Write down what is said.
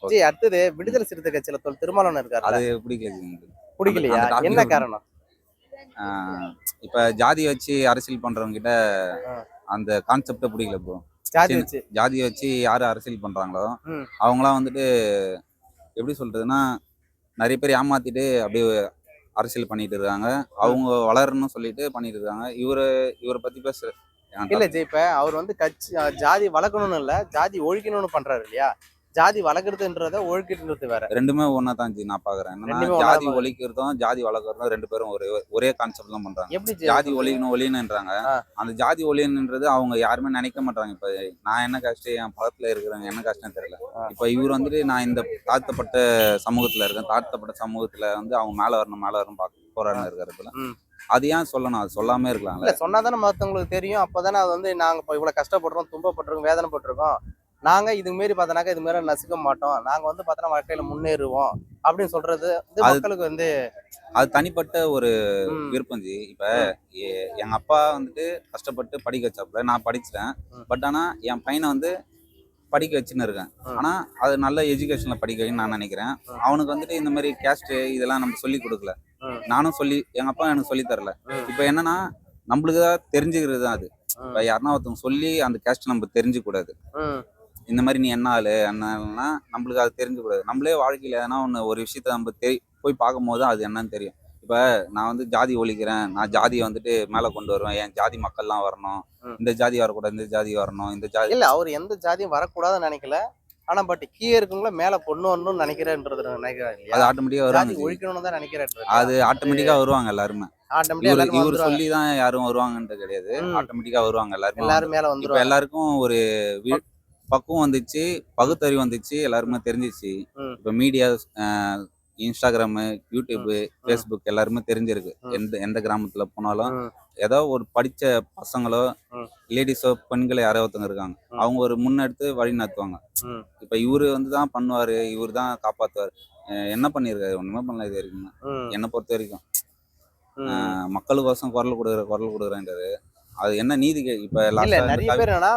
Okay. அடுத்தது ம். விடுதலை சிறுத்தை கட்சியில திருமாவளவன் இருக்காருல்ல, அது பிடிக்கல ஜி எனக்கு. அந்த பிடிக்கலையா? அந்த என்ன டாபிக் காரணம்? ஆ இப்ப ஜாதிய வச்சு அரசியல் பண்றவங்க கிட்ட ஆ, அந்த கான்செப்ட்டே பிடிக்கல ப்ரோ. ஜாதி சின்ன வச்சு. ஜாதிய வச்சு யாரு அரசியல் பண்றாங்களோ, ம். அவங்கலாம் வந்துட்டு எப்படி சொல்றதுன்னா, நெறைய பேர் ஏமாத்திட்டு அப்படியே அரசியல் பண்ணிட்டு இருக்காங்க. ம். அவங்க வளரணும்னு சொல்லிட்டு பண்ணிட்டு இருக்காங்க. இவர பத்தி பேச இல்ல டாபிக். இப்ப அவர் வந்து கட்சி ஜாதி வளர்க்கணும்னு இல்ல, ஜாதி ஒழிக்கணும்னு பண்றாரு இல்லையா? ஜாதி வளர்க்கறதுன்றத ஒழிக்கிறதுன்றது வேற. 2மே ஒண்ணா தான் ஜி நான் பார்க்குறேன். என்னன்னா, 2மே ஒண்ணா தான் ஜாதி பாக்குறீங்க. ஒழிக்கிறதும், ஜாதி வளர்க்கறதும் 2 பேரும் ஒரே கான்செப்ட் தான் பண்றாங்க. எப்படி அத ஜாதி சொல்றீங்க? ஒழியணும் ஒழியணுன்றாங்க. ஆ, அந்த ஜாதி ஒழியணுன்றது அவங்க யாருமே நினைக்க மாட்றாங்க. இப்ப நான் என்ன காஸ்ட்டு, என் பக்கத்துல இருக்கிறவங்க என்ன காஸ்ட்டுன்னு தெரியல. ஆ. இப்ப இவரு வந்துட்டு நான் இந்த தாழ்த்தப்பட்ட சமூகத்துல இருக்கேன். தாழ்த்தப்பட்ட சமூகத்துல வந்து அவங்க மேல வரணும் ஆ. போராடின்னு இருக்கிறதுல. ம். அது ஏன் சொல்லணும்? அது சொல்லாமயே இருக்கலாம்ல. இல்ல சொன்னா தானே மத்தவங்களுக்கு தெரியும். அப்பதானே அது வந்து நாங்க இப்ப இவ்வளவு கஷ்டப்படுறோம், துன்பப்பட்டுருக்கோம், வேதனைப்பட்டுருக்கோம். நாங்க இது மாரி பார்த்தோம்னாக்கா, இது மாரி நசுக்க மாட்டோம். நாங்க வந்து பார்த்தோன்னா வாழ்க்கையில முன்னேறுவோம். அப்படின்னு சொல்றது வந்து அது மக்களுக்கு வந்து அது தனிப்பட்ட ஒரு ம், விருப்பம் ஜி. இப்ப ம், எங்க அப்பா வந்துட்டு கஷ்டப்பட்டு படிக்க வச்சாப்புல. நான் படிச்சுட்டேன். ம், பட் ஆனா என் பையன வந்து படிக்க வச்சுன்னு இருக்கேன். ம், ஆனா, அது நல்ல எஜுகேஷன்ல படிக்க வைக்கணும்னு நான் நினைக்கிறேன். ம், அவனுக்கு வந்துட்டு இந்த மாரி கேஸ்ட் இதெல்லாம் நம்ம சொல்லிக் குடுக்கல. ம், நானும் எங்க அப்பா எனக்கு சொல்லி தரல. ம், இப்ப என்னன்னா, நம்மளுக்கு தான் தெரிஞ்சுக்கிறது தான் அது. இப்ப ம், யாருன்னா ஒருத்தவங்க சொல்லி அந்த கேஸ்ட் நம்ம தெரிஞ்சுக்க கூடாது. ம், இந்த மாரி நீ என்ன ஆளு? என்ன ஆளுன்னா நம்மளுக்கு அது தெரிஞ்சுக்க கூடாது. நம்மளே வாழ்க்கையில எதனா ஒண்ணு ஒரு விஷயத்த நம்ம போய் பார்க்கும்போது தான் அது என்னன்னு தெரியும். இப்ப நான் வந்து ஜாதி ஒழிக்கிறேன். நான் ஜாதிய வந்துட்டு மேல கொண்டு வருவேன். என் ஜாதி மக்கள்லாம் வரணும். ம். இந்த ஜாதி வரக்கூடாது. இந்த ஜாதி வரணும். இந்த ஜாதி இல்ல அவரு எந்த ஜாதியும் வரக்கூடாதுன்னு நெனைக்கல. ஆனா கீழ இருக்கவங்கள மேல கொண்டு வரணும்னு நெனைக்கிறாரு இல்லையா? அது ஆட்டோமேட்டிக்கா ஜாதி வருவாங்க ஜி. ஒழிக்கணும்னு தான் நெனைக்கிறாரு இல்லையா? அது அது ஆட்டோமேட்டிக்கா வருவாங்க எல்லாருமே. ஆட்டோமேட்டிக்கா எல்லாருமே இவரு வந்துருவாங்க. சொல்லி தான் யாரும் வருவாங்கன்ட்டு கிடையாது. ம். ஆட்டோமேட்டிக்கா வருவாங்க எல்லாருமே எல்லாரும் வந்துரும். மேல இப்ப வந்துருவாங்க. எல்லாருக்கும் ஒரு வி பக் பக்குவம் வந்துச்சு, ம், பகுத்தறிவு வந்துச்சு, எல்லாருமே ம், தெரிஞ்சிருச்சு. ம், இப்ப மீடியாஸ் Instagram, ம், YouTube, ம், Facebook எல்லாருமே தெரிஞ்சிருக்கு. ம், எந்த கிராமத்துல போனாலும், ம், ஏதோ ஒரு படிச்ச பசங்களோ, ம், லேடீஸோ, பெண்களோ யாரோ ஒருத்தவங்க இருக்காங்க. ம், அவங்க ஒரு முன்னெடுத்து வழி நடத்துவாங்க. ம், இப்ப இவரு வந்து தான் பண்ணுவாரு, இவரு தான் காப்பாத்துவாரு. என்ன பண்ணியிருக்காரு? ஒண்ணுமே பண்ணல இது வரைக்கும். ம், என்ன பொறுத்தவரைக்கும். ம். மக்களுக்கோசம் குரல் குடுக்குறேன்றாரு. அது என்ன நீதி இப்ப இல்ல லாஸ்ட்டா இந்த நெறைய பேர் என்னன்னா